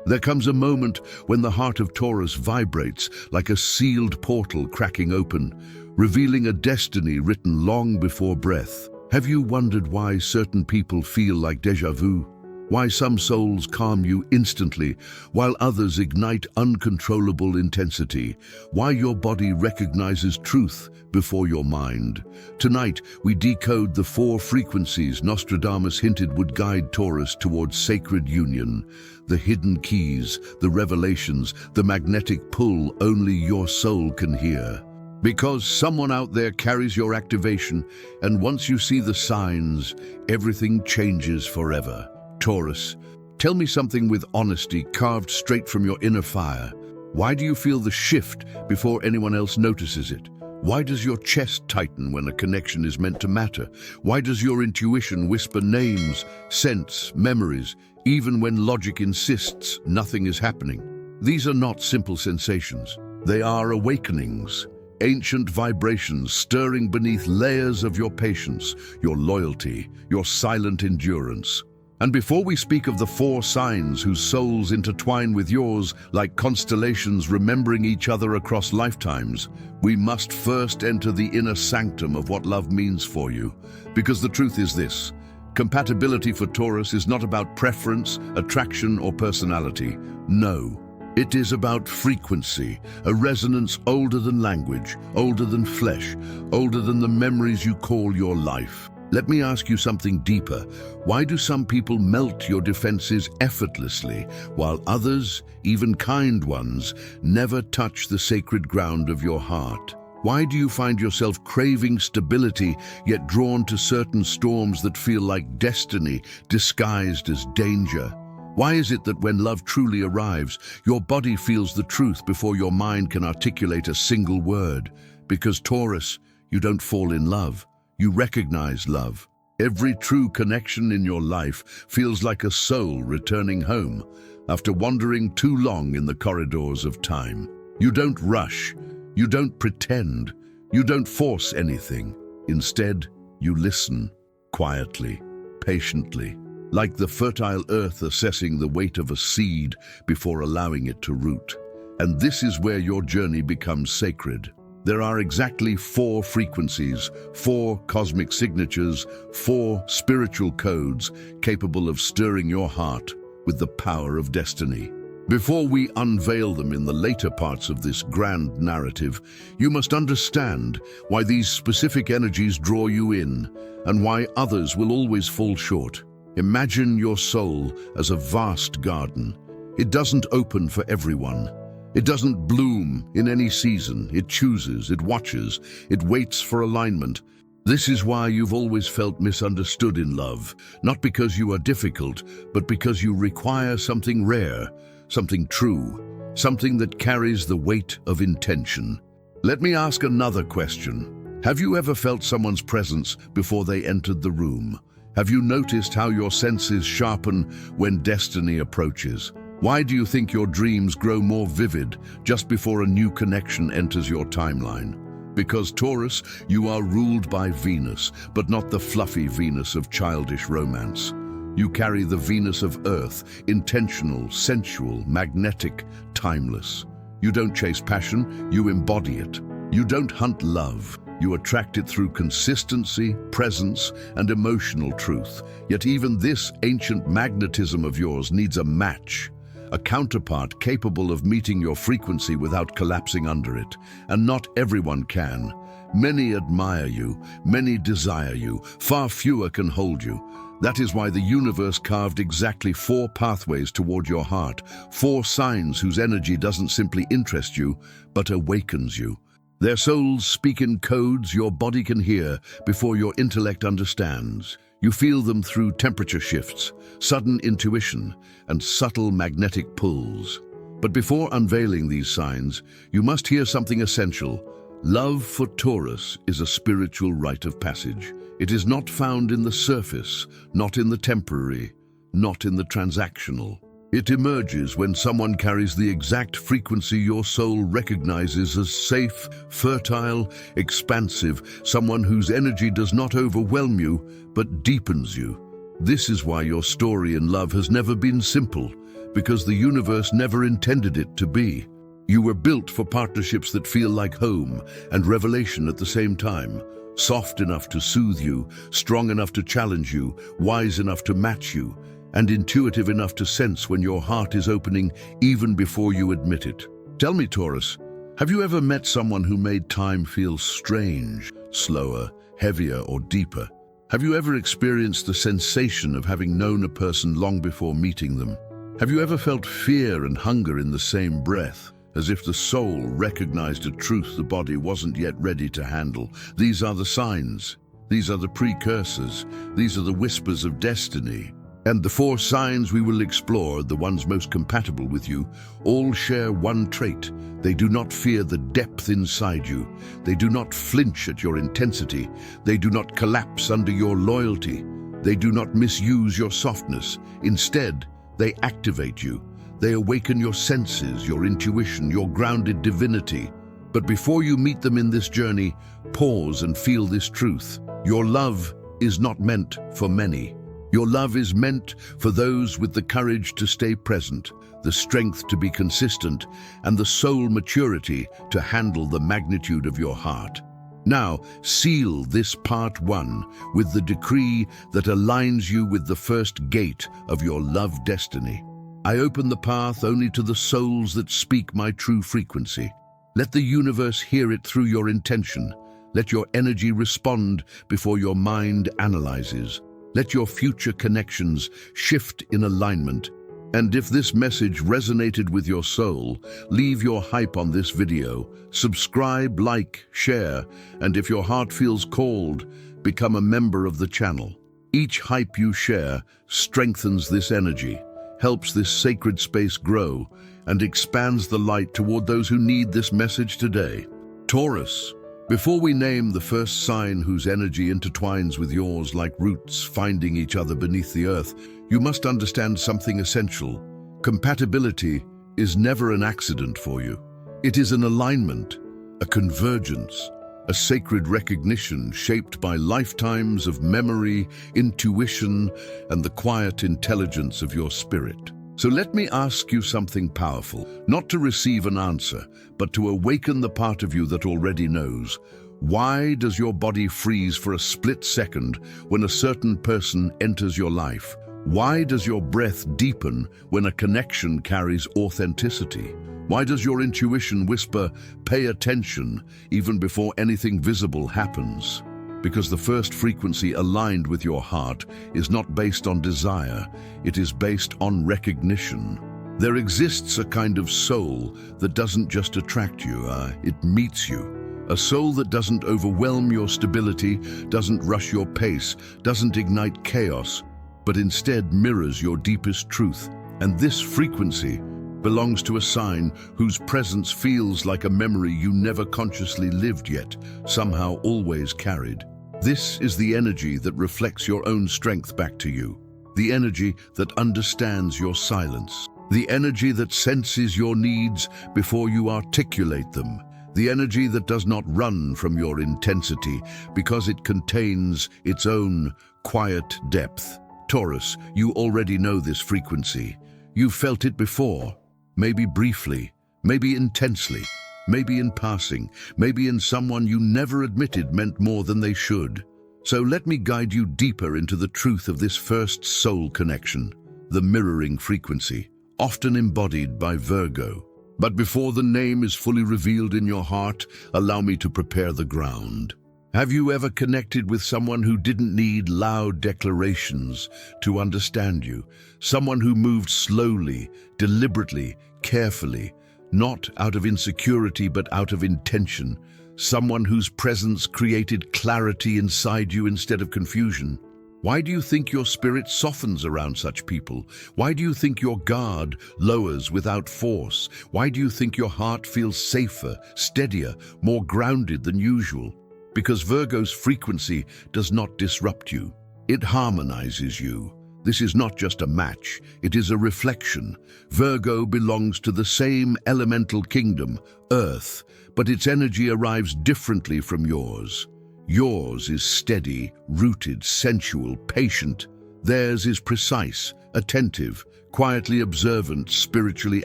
There comes a moment when the heart of Taurus vibrates like a sealed portal cracking open, revealing a destiny written long before breath. Have you wondered why certain people feel like déjà vu? Why some souls calm you instantly, while others ignite uncontrollable intensity? Why your body recognizes truth before your mind? Tonight, we decode the 4 frequencies Nostradamus hinted would guide Taurus towards sacred union. The hidden keys, the revelations, the magnetic pull only your soul can hear. Because someone out there carries your activation, and once you see the signs, everything changes forever. Taurus, tell me something with honesty carved straight from your inner fire. Why do you feel the shift before anyone else notices it? Why does your chest tighten when a connection is meant to matter? Why does your intuition whisper names, scents, memories, even when logic insists nothing is happening? These are not simple sensations. They are awakenings. Ancient vibrations stirring beneath layers of your patience, your loyalty, your silent endurance. And before we speak of the 4 signs whose souls intertwine with yours like constellations remembering each other across lifetimes, we must first enter the inner sanctum of what love means for you. Because the truth is this: compatibility for Taurus is not about preference, attraction, or personality. No. It is about frequency, a resonance older than language, older than flesh, older than the memories you call your life. Let me ask you something deeper. Why do some people melt your defenses effortlessly, while others, even kind ones, never touch the sacred ground of your heart? Why do you find yourself craving stability, yet drawn to certain storms that feel like destiny disguised as danger? Why is it that when love truly arrives, your body feels the truth before your mind can articulate a single word? Because Taurus, you don't fall in love. You recognize love. Every true connection in your life feels like a soul returning home after wandering too long in the corridors of time. You don't rush. You don't pretend. You don't force anything. Instead, you listen, quietly, patiently, like the fertile earth assessing the weight of a seed before allowing it to root. And this is where your journey becomes sacred. There are exactly 4 frequencies, 4 cosmic signatures, 4 spiritual codes capable of stirring your heart with the power of destiny. Before we unveil them in the later parts of this grand narrative, you must understand why these specific energies draw you in and why others will always fall short. Imagine your soul as a vast garden. It doesn't open for everyone. It doesn't bloom in any season. It chooses, it watches, it waits for alignment. This is why you've always felt misunderstood in love, not because you are difficult, but because you require something rare, something true, something that carries the weight of intention. Let me ask another question. Have you ever felt someone's presence before they entered the room? Have you noticed how your senses sharpen when destiny approaches? Why do you think your dreams grow more vivid just before a new connection enters your timeline? Because Taurus, you are ruled by Venus, but not the fluffy Venus of childish romance. You carry the Venus of Earth, intentional, sensual, magnetic, timeless. You don't chase passion, you embody it. You don't hunt love. You attract it through consistency, presence, and emotional truth. Yet even this ancient magnetism of yours needs a match. A counterpart capable of meeting your frequency without collapsing under it. And not everyone can. Many admire you, many desire you, far fewer can hold you. That is why the universe carved exactly 4 pathways toward your heart, 4 signs whose energy doesn't simply interest you, but awakens you. Their souls speak in codes your body can hear before your intellect understands. You feel them through temperature shifts, sudden intuition, and subtle magnetic pulls. But before unveiling these signs, you must hear something essential. Love for Taurus is a spiritual rite of passage. It is not found in the surface, not in the temporary, not in the transactional. It emerges when someone carries the exact frequency your soul recognizes as safe, fertile, expansive, someone whose energy does not overwhelm you, but deepens you. This is why your story in love has never been simple, because the universe never intended it to be. You were built for partnerships that feel like home and revelation at the same time. Soft enough to soothe you, strong enough to challenge you, wise enough to match you, and intuitive enough to sense when your heart is opening even before you admit it. Tell me, Taurus, have you ever met someone who made time feel strange, slower, heavier, or deeper? Have you ever experienced the sensation of having known a person long before meeting them? Have you ever felt fear and hunger in the same breath, as if the soul recognized a truth the body wasn't yet ready to handle? These are the signs. These are the precursors. These are the whispers of destiny. And the 4 signs we will explore, the ones most compatible with you, all share one trait. They do not fear the depth inside you. They do not flinch at your intensity. They do not collapse under your loyalty. They do not misuse your softness. Instead, they activate you. They awaken your senses, your intuition, your grounded divinity. But before you meet them in this journey, pause and feel this truth. Your love is not meant for many. Your love is meant for those with the courage to stay present, the strength to be consistent, and the soul maturity to handle the magnitude of your heart. Now, seal this part 1 with the decree that aligns you with the first gate of your love destiny. I open the path only to the souls that speak my true frequency. Let the universe hear it through your intention. Let your energy respond before your mind analyzes. Let your future connections shift in alignment. And if this message resonated with your soul, leave your hype on this video, subscribe, like, share, and if your heart feels called, become a member of the channel. Each hype you share strengthens this energy, helps this sacred space grow, and expands the light toward those who need this message today. Taurus, before we name the first sign whose energy intertwines with yours like roots finding each other beneath the earth, you must understand something essential. Compatibility is never an accident for you. It is an alignment, a convergence, a sacred recognition shaped by lifetimes of memory, intuition, and the quiet intelligence of your spirit. So let me ask you something powerful, not to receive an answer, but to awaken the part of you that already knows. Why does your body freeze for a split second when a certain person enters your life? Why does your breath deepen when a connection carries authenticity? Why does your intuition whisper, "Pay attention," even before anything visible happens? Because the first frequency aligned with your heart is not based on desire, it is based on recognition. There exists a kind of soul that doesn't just attract you, it meets you. A soul that doesn't overwhelm your stability, doesn't rush your pace, doesn't ignite chaos, but instead mirrors your deepest truth. And this frequency belongs to a sign whose presence feels like a memory you never consciously lived yet, somehow always carried. This is the energy that reflects your own strength back to you, the energy that understands your silence, the energy that senses your needs before you articulate them, the energy that does not run from your intensity because it contains its own quiet depth. Taurus, you already know this frequency. You've felt it before, maybe briefly, maybe intensely, maybe in passing, maybe in someone you never admitted meant more than they should. So let me guide you deeper into the truth of this first soul connection, the mirroring frequency, often embodied by Virgo. But before the name is fully revealed in your heart, allow me to prepare the ground. Have you ever connected with someone who didn't need loud declarations to understand you? Someone who moved slowly, deliberately, carefully, not out of insecurity but out of intention. Someone whose presence created clarity inside you instead of confusion. Why do you think your spirit softens around such people? Why do you think your guard lowers without force? Why do you think your heart feels safer, steadier, more grounded than usual? Because Virgo's frequency does not disrupt you. It harmonizes you. This is not just a match, it is a reflection. Virgo belongs to the same elemental kingdom, Earth, but its energy arrives differently from yours. Yours is steady, rooted, sensual, patient. Theirs is precise, attentive, quietly observant, spiritually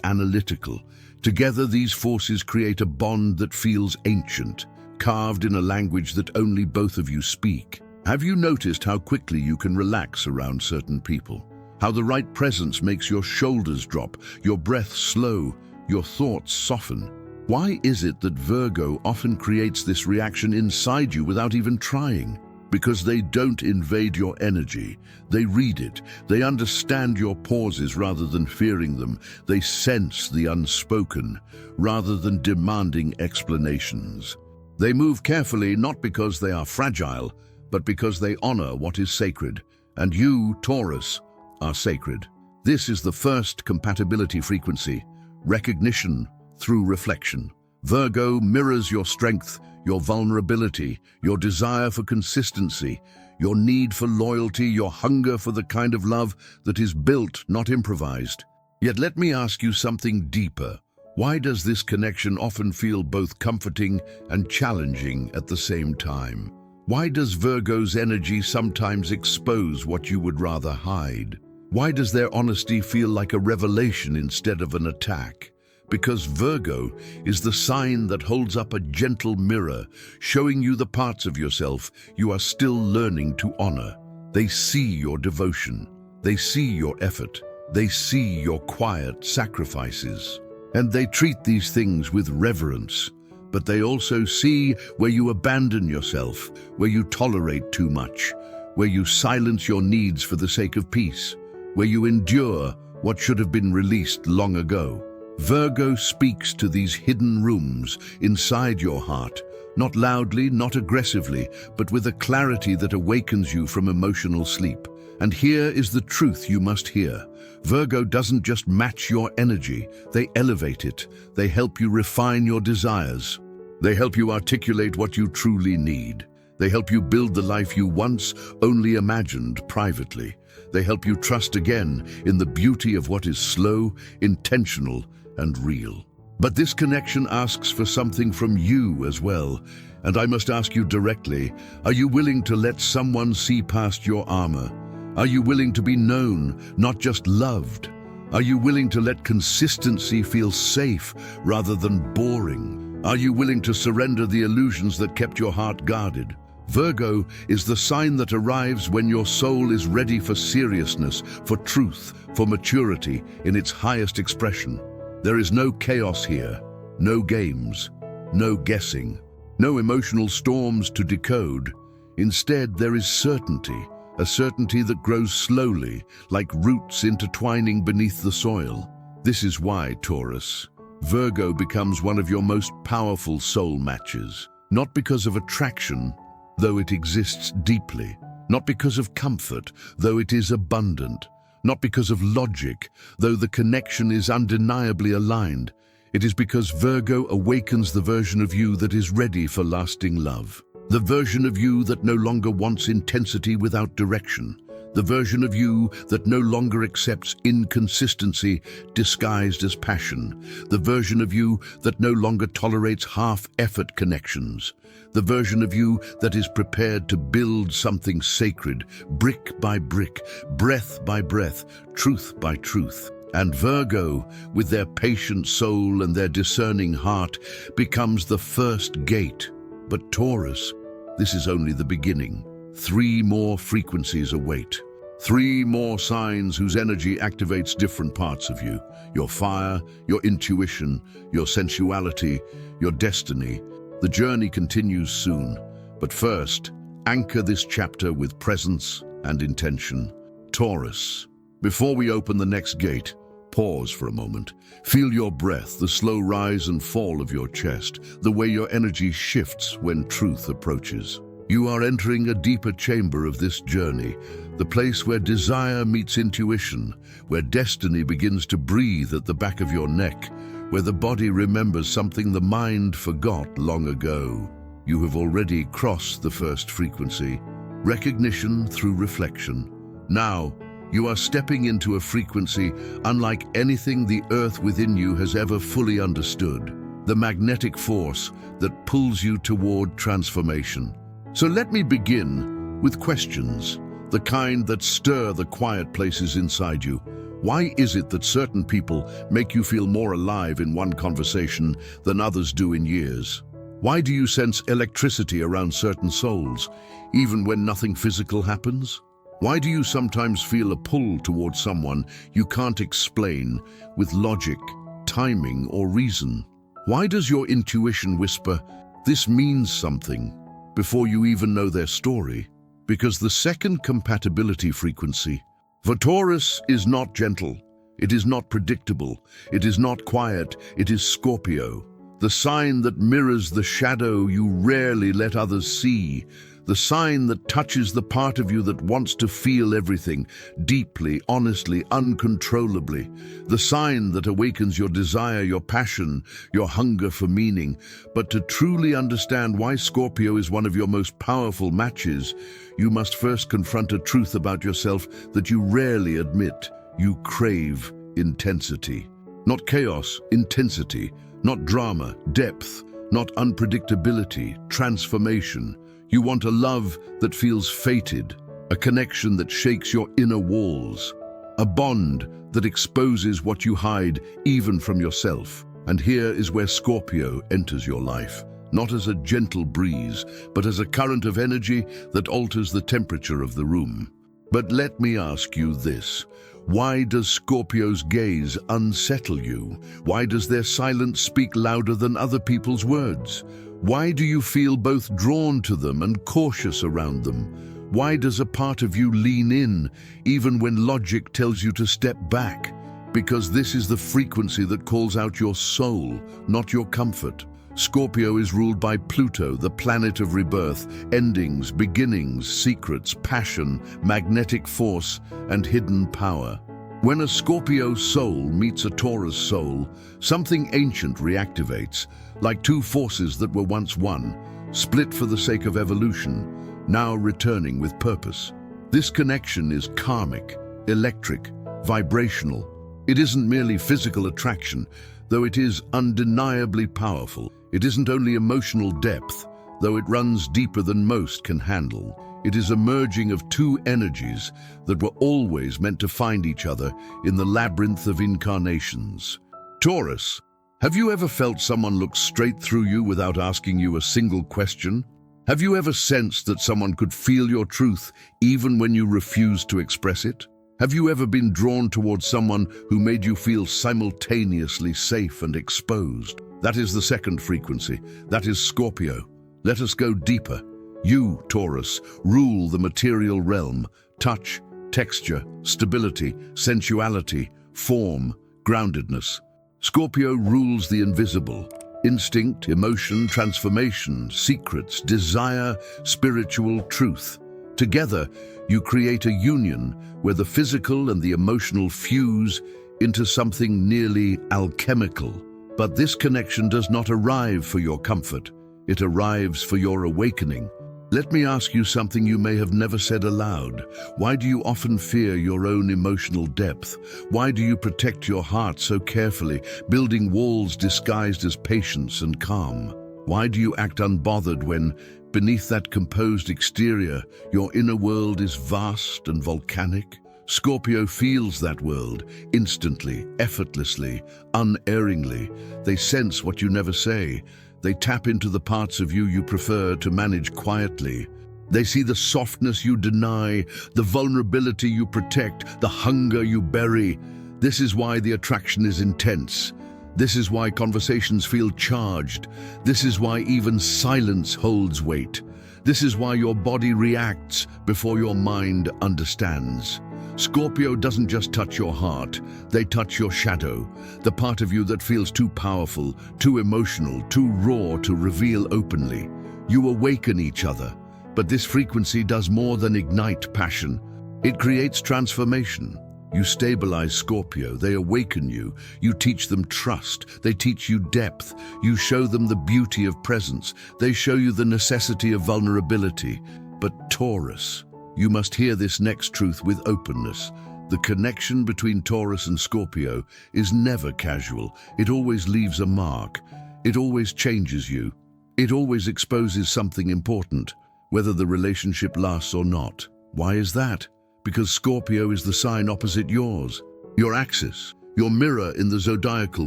analytical. Together, these forces create a bond that feels ancient, carved in a language that only both of you speak. Have you noticed how quickly you can relax around certain people? How the right presence makes your shoulders drop, your breath slow, your thoughts soften? Why is it that Virgo often creates this reaction inside you without even trying? Because they don't invade your energy. They read it. They understand your pauses rather than fearing them. They sense the unspoken rather than demanding explanations. They move carefully not because they are fragile, but because they honor what is sacred. And you, Taurus, are sacred. This is the first compatibility frequency, recognition through reflection. Virgo mirrors your strength, your vulnerability, your desire for consistency, your need for loyalty, your hunger for the kind of love that is built, not improvised. Yet let me ask you something deeper. Why does this connection often feel both comforting and challenging at the same time? Why does Virgo's energy sometimes expose what you would rather hide? Why does their honesty feel like a revelation instead of an attack? Because Virgo is the sign that holds up a gentle mirror, showing you the parts of yourself you are still learning to honor. They see your devotion. They see your effort. They see your quiet sacrifices. And they treat these things with reverence. But they also see where you abandon yourself, where you tolerate too much, where you silence your needs for the sake of peace, where you endure what should have been released long ago. Virgo speaks to these hidden rooms inside your heart, not loudly, not aggressively, but with a clarity that awakens you from emotional sleep. And here is the truth you must hear. Virgo doesn't just match your energy, they elevate it. They help you refine your desires. They help you articulate what you truly need. They help you build the life you once only imagined privately. They help you trust again in the beauty of what is slow, intentional, and real. But this connection asks for something from you as well. And I must ask you directly, are you willing to let someone see past your armor? Are you willing to be known, not just loved? Are you willing to let consistency feel safe rather than boring? Are you willing to surrender the illusions that kept your heart guarded? Virgo is the sign that arrives when your soul is ready for seriousness, for truth, for maturity in its highest expression. There is no chaos here, no games, no guessing, no emotional storms to decode. Instead, there is certainty, a certainty that grows slowly, like roots intertwining beneath the soil. This is why, Taurus, Virgo becomes one of your most powerful soul matches. Not because of attraction, though it exists deeply. Not because of comfort, though it is abundant. Not because of logic, though the connection is undeniably aligned. It is because Virgo awakens the version of you that is ready for lasting love. The version of you that no longer wants intensity without direction. The version of you that no longer accepts inconsistency disguised as passion. The version of you that no longer tolerates half-effort connections. The version of you that is prepared to build something sacred, brick by brick, breath by breath, truth by truth. And Virgo, with their patient soul and their discerning heart, becomes the first gate. But Taurus, this is only the beginning. 3 more frequencies await. 3 more signs whose energy activates different parts of you. Your fire, your intuition, your sensuality, your destiny. The journey continues soon. But first, anchor this chapter with presence and intention. Taurus, before we open the next gate, pause for a moment. Feel your breath, the slow rise and fall of your chest, the way your energy shifts when truth approaches. You are entering a deeper chamber of this journey, the place where desire meets intuition, where destiny begins to breathe at the back of your neck, where the body remembers something the mind forgot long ago. You have already crossed the first frequency, recognition through reflection. Now, you are stepping into a frequency unlike anything the earth within you has ever fully understood, the magnetic force that pulls you toward transformation. So let me begin with questions. the kind that stir the quiet places inside you. Why is it that certain people make you feel more alive in one conversation than others do in years? Why do you sense electricity around certain souls, even when nothing physical happens? Why do you sometimes feel a pull towards someone you can't explain with logic, timing, or reason? Why does your intuition whisper, "This means something," before you even know their story? Because the second compatibility frequency, for Taurus, is not gentle, it is not predictable, it is not quiet, it is Scorpio. The sign that mirrors the shadow you rarely let others see, the sign that touches the part of you that wants to feel everything, deeply, honestly, uncontrollably, the sign that awakens your desire, your passion, your hunger for meaning. But to truly understand why Scorpio is one of your most powerful matches, you must first confront a truth about yourself that you rarely admit. You crave intensity. Not chaos, intensity. Not drama, depth. Not unpredictability, transformation. You want a love that feels fated, a connection that shakes your inner walls, a bond that exposes what you hide even from yourself. And here is where Scorpio enters your life, not as a gentle breeze, but as a current of energy that alters the temperature of the room. But let me ask you this. Why does Scorpio's gaze unsettle you? Why does their silence speak louder than other people's words? Why do you feel both drawn to them and cautious around them? Why does a part of you lean in, even when logic tells you to step back? Because this is the frequency that calls out your soul, not your comfort. Scorpio is ruled by Pluto, the planet of rebirth, endings, beginnings, secrets, passion, magnetic force, and hidden power. When a Scorpio soul meets a Taurus soul, something ancient reactivates, like two forces that were once one, split for the sake of evolution, now returning with purpose. This connection is karmic, electric, vibrational. It isn't merely physical attraction, though it is undeniably powerful. It isn't only emotional depth, though it runs deeper than most can handle. It is a merging of two energies that were always meant to find each other in the labyrinth of incarnations. Taurus, have you ever felt someone look straight through you without asking you a single question? Have you ever sensed that someone could feel your truth even when you refused to express it? Have you ever been drawn towards someone who made you feel simultaneously safe and exposed? That is the second frequency. That is Scorpio. Let us go deeper. You, Taurus, rule the material realm. Touch, texture, stability, sensuality, form, groundedness. Scorpio rules the invisible. Instinct, emotion, transformation, secrets, desire, spiritual truth. Together, you create a union where the physical and the emotional fuse into something nearly alchemical. But this connection does not arrive for your comfort. It arrives for your awakening. Let me ask you something you may have never said aloud. Why do you often fear your own emotional depth? Why do you protect your heart so carefully, building walls disguised as patience and calm? Why do you act unbothered when, beneath that composed exterior, your inner world is vast and volcanic? Scorpio feels that world, instantly, effortlessly, unerringly. They sense what you never say. They tap into the parts of you you prefer to manage quietly. They see the softness you deny, the vulnerability you protect, the hunger you bury. This is why the attraction is intense. This is why conversations feel charged. This is why even silence holds weight. This is why your body reacts before your mind understands. Scorpio doesn't just touch your heart, they touch your shadow, the part of you that feels too powerful, too emotional, too raw to reveal openly. You awaken each other, but this frequency does more than ignite passion. It creates transformation. You stabilize Scorpio, they awaken you, you teach them trust, they teach you depth, you show them the beauty of presence, they show you the necessity of vulnerability. But Taurus, you must hear this next truth with openness. The connection between Taurus and Scorpio is never casual. It always leaves a mark. It always changes you. It always exposes something important, whether the relationship lasts or not. Why is that? Because Scorpio is the sign opposite yours. Your axis, your mirror in the zodiacal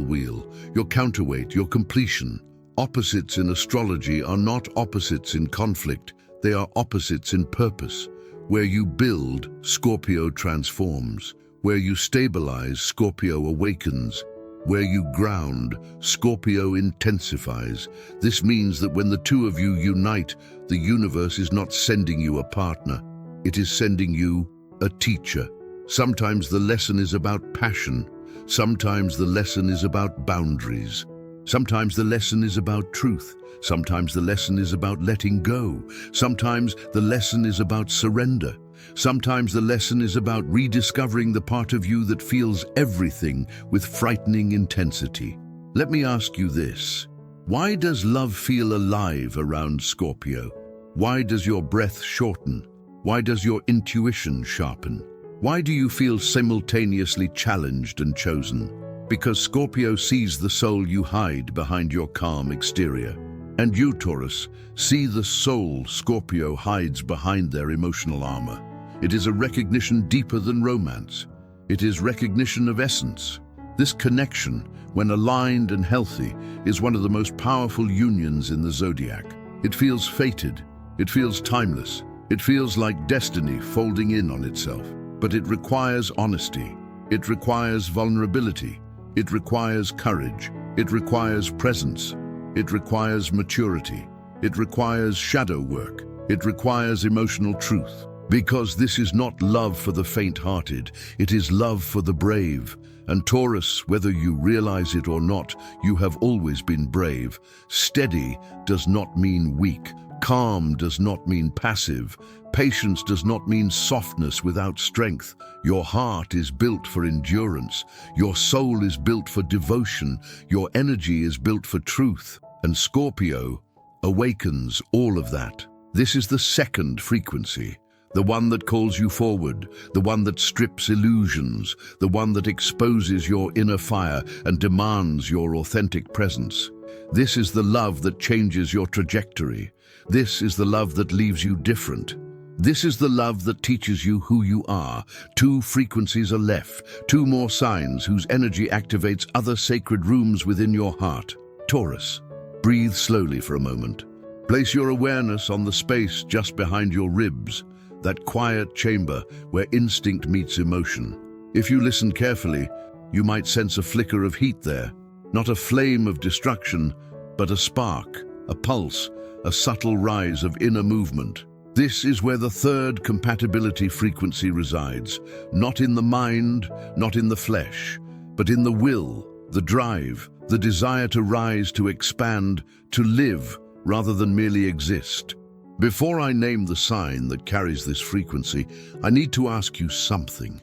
wheel, your counterweight, your completion. Opposites in astrology are not opposites in conflict, they are opposites in purpose. Where you build, Scorpio transforms. Where you stabilize, Scorpio awakens. Where you ground, Scorpio intensifies. This means that when the two of you unite, the universe is not sending you a partner. It is sending you a teacher. Sometimes the lesson is about passion. Sometimes the lesson is about boundaries. Sometimes the lesson is about truth. Sometimes the lesson is about letting go. Sometimes the lesson is about surrender. Sometimes the lesson is about rediscovering the part of you that feels everything with frightening intensity. Let me ask you this. Why does love feel alive around Scorpio? Why does your breath shorten? Why does your intuition sharpen? Why do you feel simultaneously challenged and chosen? Because Scorpio sees the soul you hide behind your calm exterior. And you, Taurus, see the soul Scorpio hides behind their emotional armor. It is a recognition deeper than romance. It is recognition of essence. This connection, when aligned and healthy, is one of the most powerful unions in the zodiac. It feels fated. It feels timeless. It feels like destiny folding in on itself. But it requires honesty. It requires vulnerability. It requires courage. It requires presence. It requires maturity. It requires shadow work. It requires emotional truth. Because this is not love for the faint-hearted, it is love for the brave. And Taurus, whether you realize it or not, you have always been brave. Steady does not mean weak. Calm does not mean passive. Patience does not mean softness without strength. Your heart is built for endurance. Your soul is built for devotion. Your energy is built for truth. And Scorpio awakens all of that. This is the second frequency. The one that calls you forward, the one that strips illusions, the one that exposes your inner fire and demands your authentic presence. This is the love that changes your trajectory. This is the love that leaves you different. This is the love that teaches you who you are. Two frequencies are left, two more signs whose energy activates other sacred rooms within your heart. Taurus, breathe slowly for a moment. Place your awareness on the space just behind your ribs, that quiet chamber where instinct meets emotion. If you listen carefully, you might sense a flicker of heat there, not a flame of destruction, but a spark, a pulse, a subtle rise of inner movement. This is where the third compatibility frequency resides, not in the mind, not in the flesh, but in the will, the drive, the desire to rise, to expand, to live, rather than merely exist. Before I name the sign that carries this frequency, I need to ask you something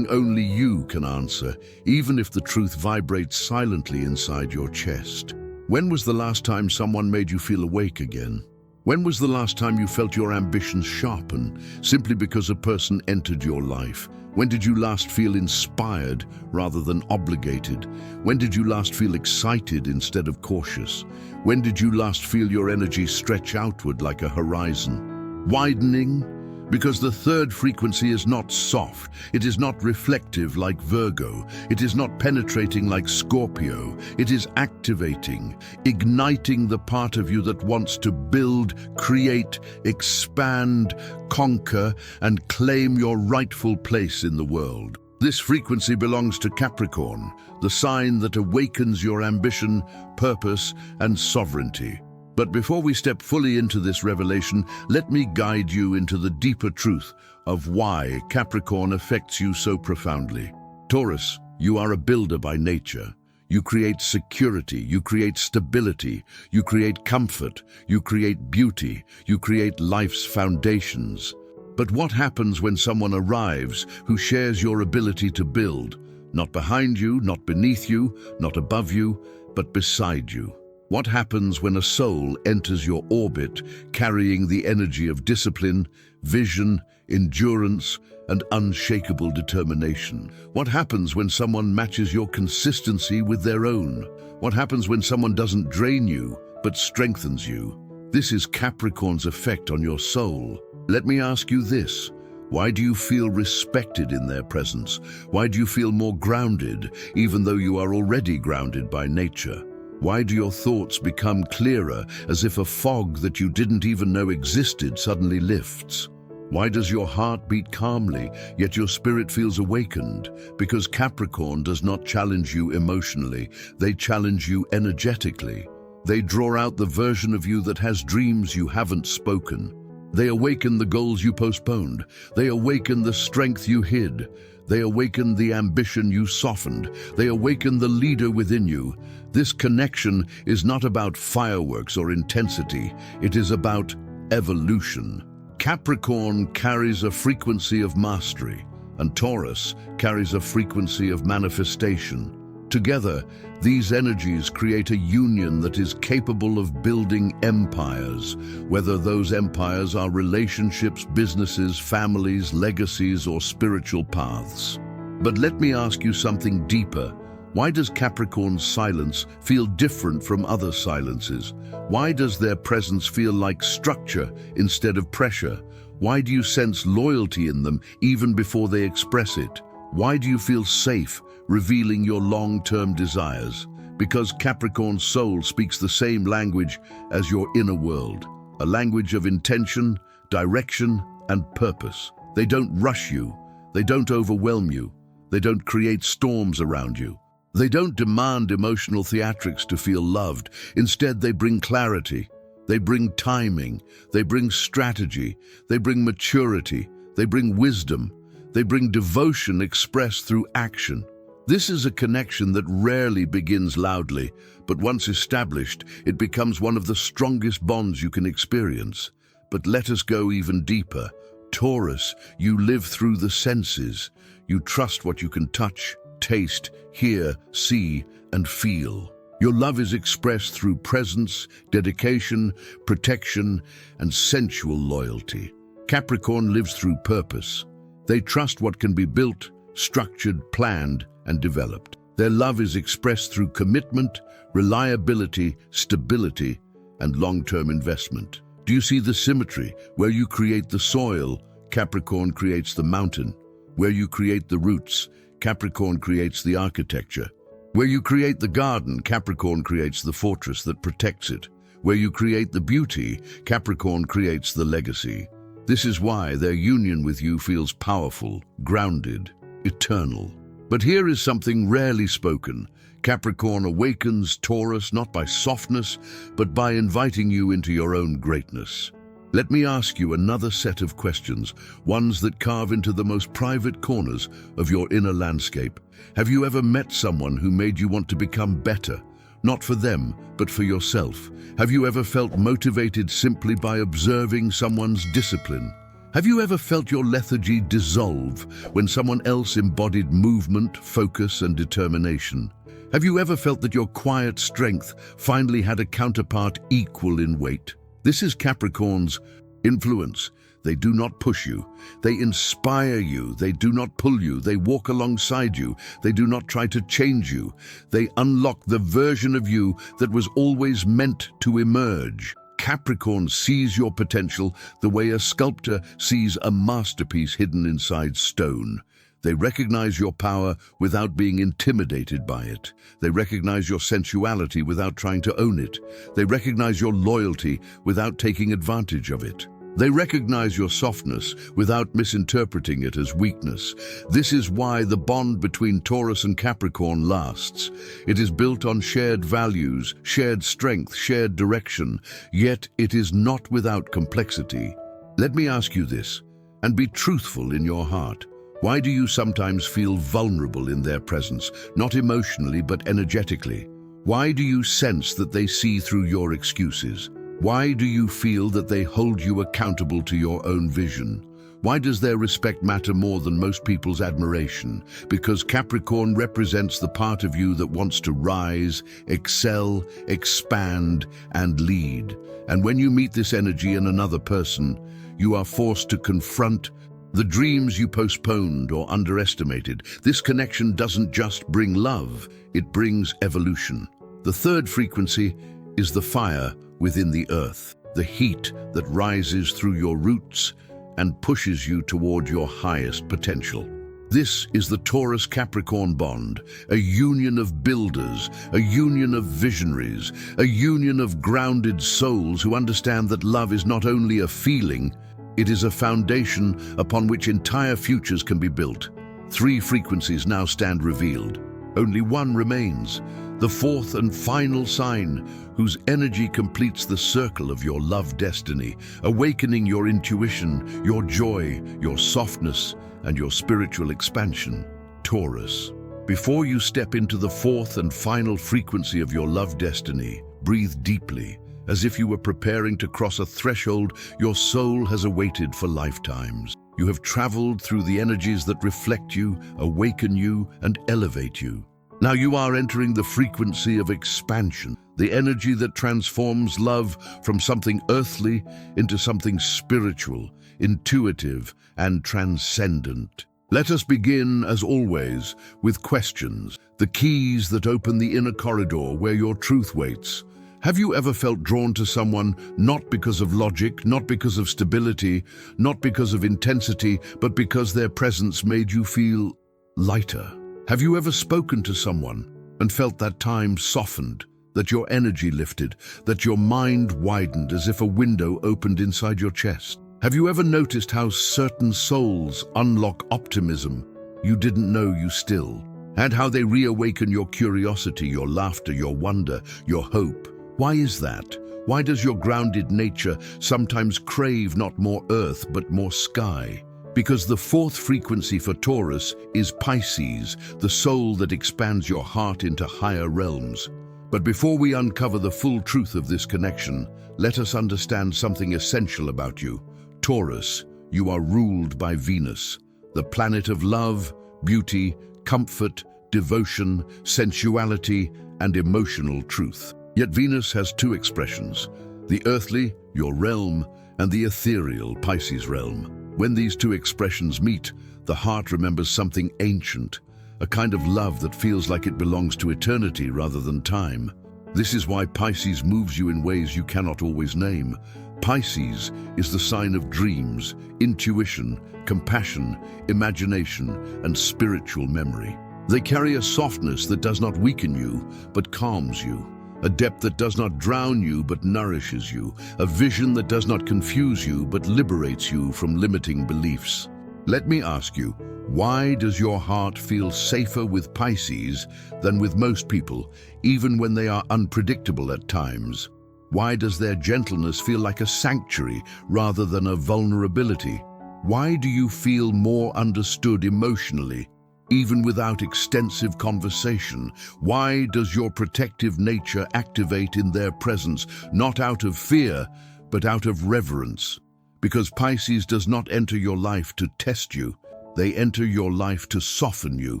only you can answer, even if the truth vibrates silently inside your chest. When was the last time someone made you feel awake again? When was the last time you felt your ambitions sharpen, simply because a person entered your life? When did you last feel inspired rather than obligated? When did you last feel excited instead of cautious? When did you last feel your energy stretch outward like a horizon? Widening? Because the third frequency is not soft, it is not reflective like Virgo, it is not penetrating like Scorpio, it is activating, igniting the part of you that wants to build, create, expand, conquer, and claim your rightful place in the world. This frequency belongs to Capricorn, the sign that awakens your ambition, purpose, and sovereignty. But before we step fully into this revelation, let me guide you into the deeper truth of why Capricorn affects you so profoundly. Taurus, you are a builder by nature. You create security, you create stability, you create comfort, you create beauty, you create life's foundations. But what happens when someone arrives who shares your ability to build? Not behind you, not beneath you, not above you, but beside you. What happens when a soul enters your orbit carrying the energy of discipline, vision, endurance, and unshakable determination? What happens when someone matches your consistency with their own? What happens when someone doesn't drain you, but strengthens you? This is Capricorn's effect on your soul. Let me ask you this. Why do you feel respected in their presence? Why do you feel more grounded, even though you are already grounded by nature? Why do your thoughts become clearer, as if a fog that you didn't even know existed suddenly lifts? Why does your heart beat calmly, yet your spirit feels awakened? Because Capricorn does not challenge you emotionally, they challenge you energetically. They draw out the version of you that has dreams you haven't spoken. They awaken the goals you postponed. They awaken the strength you hid. They awaken the ambition you softened. They awaken the leader within you. This connection is not about fireworks or intensity. It is about evolution. Capricorn carries a frequency of mastery, and Taurus carries a frequency of manifestation. Together, these energies create a union that is capable of building empires, whether those empires are relationships, businesses, families, legacies, or spiritual paths. But let me ask you something deeper. Why does Capricorn's silence feel different from other silences? Why does their presence feel like structure instead of pressure? Why do you sense loyalty in them even before they express it? Why do you feel safe revealing your long-term desires? Because Capricorn's soul speaks the same language as your inner world, a language of intention, direction, and purpose. They don't rush you. They don't overwhelm you. They don't create storms around you. They don't demand emotional theatrics to feel loved. Instead, they bring clarity. They bring timing. They bring strategy. They bring maturity. They bring wisdom. They bring devotion expressed through action. This is a connection that rarely begins loudly, but once established, it becomes one of the strongest bonds you can experience. But let us go even deeper. Taurus, you live through the senses. You trust what you can touch, taste, hear, see, and feel. Your love is expressed through presence, dedication, protection, and sensual loyalty. Capricorn lives through purpose. They trust what can be built, structured, planned, and developed. Their love is expressed through commitment, reliability, stability, and long-term investment. Do you see the symmetry? Where you create the soil, Capricorn creates the mountain. Where you create the roots, Capricorn creates the architecture. Where you create the garden, Capricorn creates the fortress that protects it. Where you create the beauty, Capricorn creates the legacy. This is why their union with you feels powerful, grounded, eternal. But here is something rarely spoken. Capricorn awakens Taurus not by softness, but by inviting you into your own greatness. Let me ask you another set of questions, ones that carve into the most private corners of your inner landscape. Have you ever met someone who made you want to become better? Not for them, but for yourself. Have you ever felt motivated simply by observing someone's discipline? Have you ever felt your lethargy dissolve when someone else embodied movement, focus, and determination? Have you ever felt that your quiet strength finally had a counterpart equal in weight? This is Capricorn's influence. They do not push you. They inspire you. They do not pull you. They walk alongside you. They do not try to change you. They unlock the version of you that was always meant to emerge. Capricorn sees your potential the way a sculptor sees a masterpiece hidden inside stone. They recognize your power without being intimidated by it. They recognize your sensuality without trying to own it. They recognize your loyalty without taking advantage of it. They recognize your softness without misinterpreting it as weakness. This is why the bond between Taurus and Capricorn lasts. It is built on shared values, shared strength, shared direction, yet it is not without complexity. Let me ask you this, and be truthful in your heart. Why do you sometimes feel vulnerable in their presence, not emotionally but energetically? Why do you sense that they see through your excuses? Why do you feel that they hold you accountable to your own vision? Why does their respect matter more than most people's admiration? Because Capricorn represents the part of you that wants to rise, excel, expand, and lead. And when you meet this energy in another person, you are forced to confront the dreams you postponed or underestimated. This connection doesn't just bring love, it brings evolution. The third frequency is the fire within the earth, the heat that rises through your roots and pushes you toward your highest potential. This is the Taurus-Capricorn bond, a union of builders, a union of visionaries, a union of grounded souls who understand that love is not only a feeling, it is a foundation upon which entire futures can be built. 3 frequencies now stand revealed. Only one remains, the 4th and final sign, whose energy completes the circle of your love destiny, awakening your intuition, your joy, your softness, and your spiritual expansion. Taurus. Before you step into the 4th and final frequency of your love destiny, breathe deeply. As if you were preparing to cross a threshold your soul has awaited for lifetimes. You have traveled through the energies that reflect you, awaken you, and elevate you. Now you are entering the frequency of expansion, the energy that transforms love from something earthly into something spiritual, intuitive, and transcendent. Let us begin, as always, with questions, the keys that open the inner corridor where your truth waits. Have you ever felt drawn to someone not because of logic, not because of stability, not because of intensity, but because their presence made you feel lighter? Have you ever spoken to someone and felt that time softened, that your energy lifted, that your mind widened as if a window opened inside your chest? Have you ever noticed how certain souls unlock optimism you didn't know you still, and how they reawaken your curiosity, your laughter, your wonder, your hope? Why is that? Why does your grounded nature sometimes crave not more earth but more sky? Because the 4th frequency for Taurus is Pisces, the soul that expands your heart into higher realms. But before we uncover the full truth of this connection, let us understand something essential about you. Taurus, you are ruled by Venus, the planet of love, beauty, comfort, devotion, sensuality, and emotional truth. Yet Venus has 2 expressions, the earthly, your realm, and the ethereal, Pisces realm. When these 2 expressions meet, the heart remembers something ancient, a kind of love that feels like it belongs to eternity rather than time. This is why Pisces moves you in ways you cannot always name. Pisces is the sign of dreams, intuition, compassion, imagination, and spiritual memory. They carry a softness that does not weaken you, but calms you. A depth that does not drown you but nourishes you, a vision that does not confuse you but liberates you from limiting beliefs. Let me ask you, why does your heart feel safer with Pisces than with most people, even when they are unpredictable at times? Why does their gentleness feel like a sanctuary rather than a vulnerability? Why do you feel more understood emotionally, even without extensive conversation? Why does your protective nature activate in their presence, not out of fear, but out of reverence? Because Pisces does not enter your life to test you, they enter your life to soften you.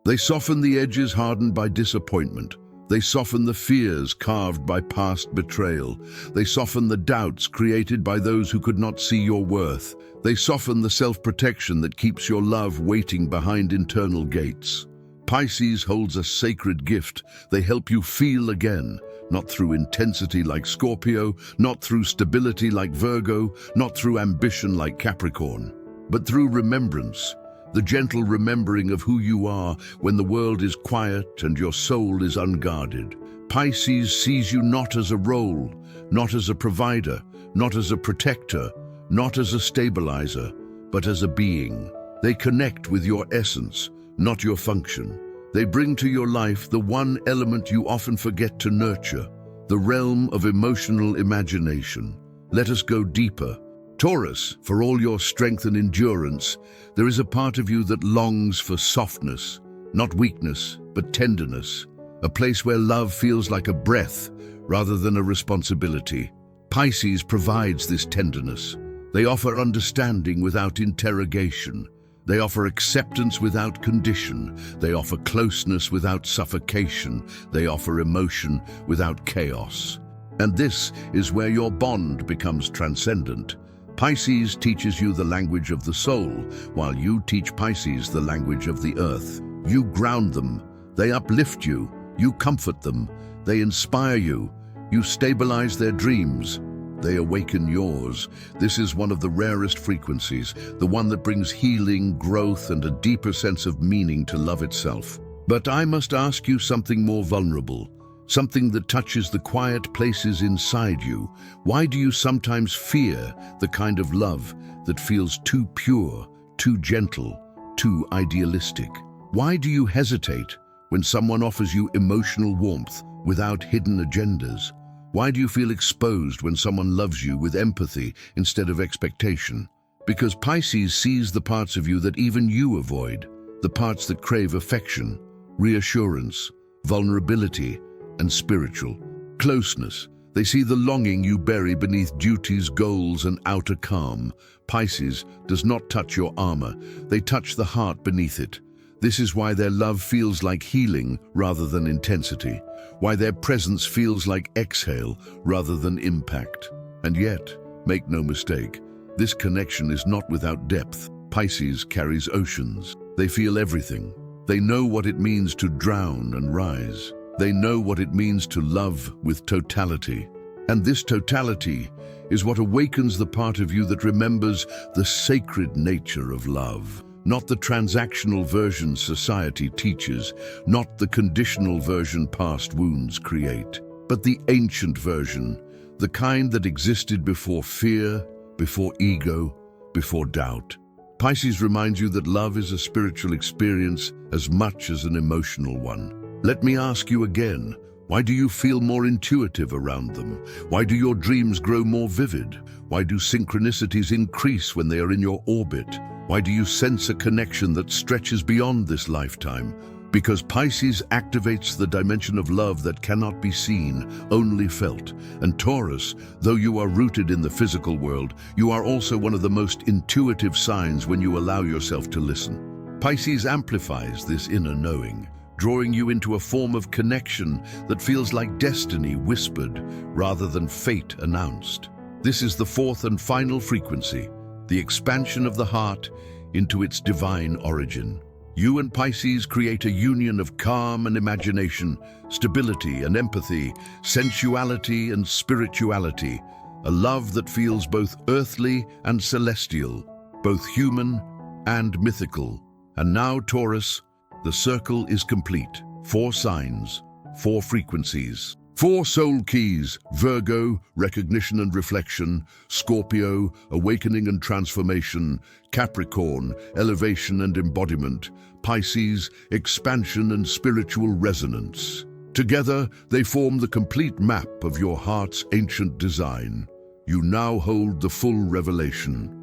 They soften the edges hardened by disappointment. They soften the fears carved by past betrayal. They soften the doubts created by those who could not see your worth. They soften the self-protection that keeps your love waiting behind internal gates. Pisces holds a sacred gift. They help you feel again, not through intensity like Scorpio, not through stability like Virgo, not through ambition like Capricorn, but through remembrance. The gentle remembering of who you are when the world is quiet and your soul is unguarded. Pisces sees you not as a role, not as a provider, not as a protector, not as a stabilizer, but as a being. They connect with your essence, not your function. They bring to your life the one element you often forget to nurture, the realm of emotional imagination. Let us go deeper. Taurus, for all your strength and endurance, there is a part of you that longs for softness, not weakness, but tenderness, a place where love feels like a breath rather than a responsibility. Pisces provides this tenderness. They offer understanding without interrogation. They offer acceptance without condition. They offer closeness without suffocation. They offer emotion without chaos. And this is where your bond becomes transcendent. Pisces teaches you the language of the soul, while you teach Pisces the language of the earth. You ground them, they uplift you, you comfort them, they inspire you, you stabilize their dreams. they awaken yours. This is one of the rarest frequencies, the one that brings healing, growth, and a deeper sense of meaning to love itself. But I must ask you something more vulnerable, something that touches the quiet places inside you. Why do you sometimes fear the kind of love that feels too pure, too gentle, too idealistic? Why do you hesitate when someone offers you emotional warmth without hidden agendas? Why do you feel exposed when someone loves you with empathy instead of expectation? Because Pisces sees the parts of you that even you avoid, the parts that crave affection, reassurance, vulnerability, and spiritual closeness. They see the longing you bury beneath duties, goals, and outer calm. Pisces does not touch your armor, they touch the heart beneath it. This is why their love feels like healing rather than intensity, why their presence feels like exhale rather than impact. And yet, make no mistake, this connection is not without depth. Pisces carries oceans. They feel everything. They know what it means to drown and rise. They know what it means to love with totality. And this totality is what awakens the part of you that remembers the sacred nature of love. Not the transactional version society teaches, not the conditional version past wounds create, but the ancient version, the kind that existed before fear, before ego, before doubt. Pisces reminds you that love is a spiritual experience as much as an emotional one. Let me ask you again, why do you feel more intuitive around them? Why do your dreams grow more vivid? Why do synchronicities increase when they are in your orbit? Why do you sense a connection that stretches beyond this lifetime? Because Pisces activates the dimension of love that cannot be seen, only felt. And Taurus, though you are rooted in the physical world, you are also one of the most intuitive signs when you allow yourself to listen. Pisces amplifies this inner knowing, drawing you into a form of connection that feels like destiny whispered rather than fate announced. This is the fourth and final frequency, the expansion of the heart into its divine origin. You and Pisces create a union of calm and imagination, stability and empathy, sensuality and spirituality, a love that feels both earthly and celestial, both human and mythical. And now, Taurus, the circle is complete. 4 signs, 4 frequencies. 4 soul keys: Virgo, recognition and reflection; Scorpio, awakening and transformation; Capricorn, elevation and embodiment; Pisces, expansion and spiritual resonance. Together, they form the complete map of your heart's ancient design. You now hold the full revelation.